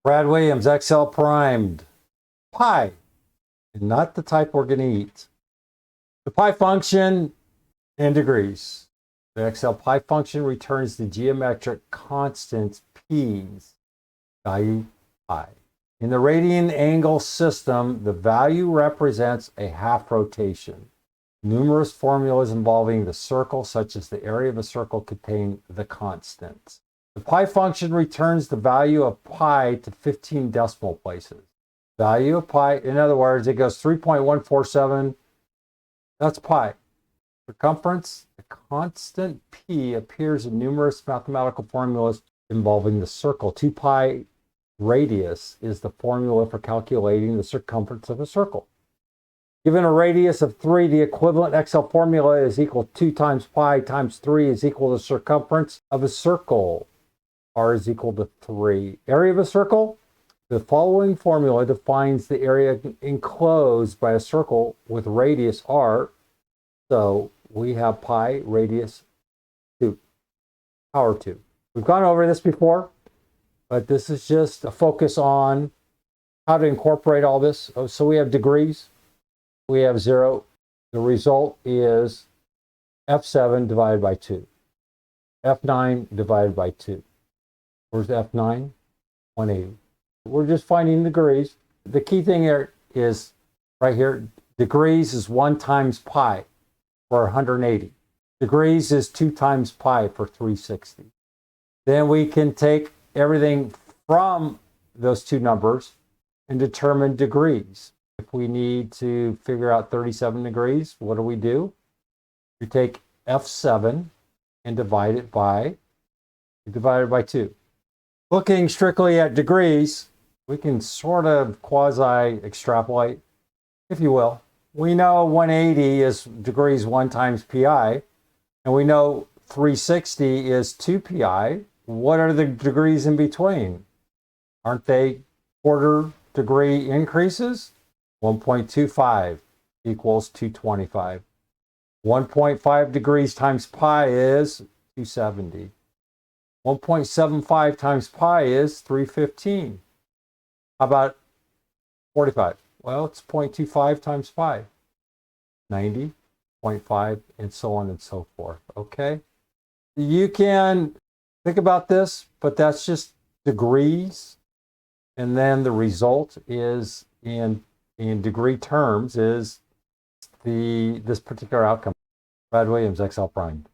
Brad Williams, XL primed. Pi, and not the type we're going to eat. The pi function in degrees. The XL pi function returns the geometric constant p's value pi. In the radian angle system, the value represents a half rotation. Numerous formulas involving the circle, such as the area of a circle, contain the constants. The pi function returns the value of pi to 15 decimal places. Value of pi, in other words, it goes 3.147. That's pi. Circumference, the constant p appears in numerous mathematical formulas involving the circle. 2 pi radius is the formula for calculating the circumference of a circle. Given a radius of 3, the equivalent XL formula is equal to 2 times pi times 3 is equal to the circumference of a circle. R is equal to 3. Area of a circle? The following formula defines the area enclosed by a circle with radius r. So we have pi radius 2, power 2. We've gone over this before, but this is just a focus on how to incorporate all this. So we have degrees. We have 0. The result is F7 divided by 2. F9 divided by 2. Where's F9? 180. We're just finding degrees. The key thing here is right here. Degrees is 1 times pi for 180. Degrees is 2 times pi for 360. Then we can take everything from those two numbers and determine degrees. If we need to figure out 37 degrees, what do? We take F7 and divide it by 2. Looking strictly at degrees, we can sort of quasi-extrapolate, if you will. We know 180 is degrees 1 times pi, and we know 360 is 2 pi. What are the degrees in between? Aren't they quarter degree increases? 1.25 equals 225. 1.5 degrees times pi is 270. 1.75 times pi is 315. How about 45? Well, it's 0.25 times pi. 90, 0.5, and so on and so forth. Okay? You can think about this, but that's just degrees. And then the result is in degree terms is this particular outcome. Brad Williams, XL Prime.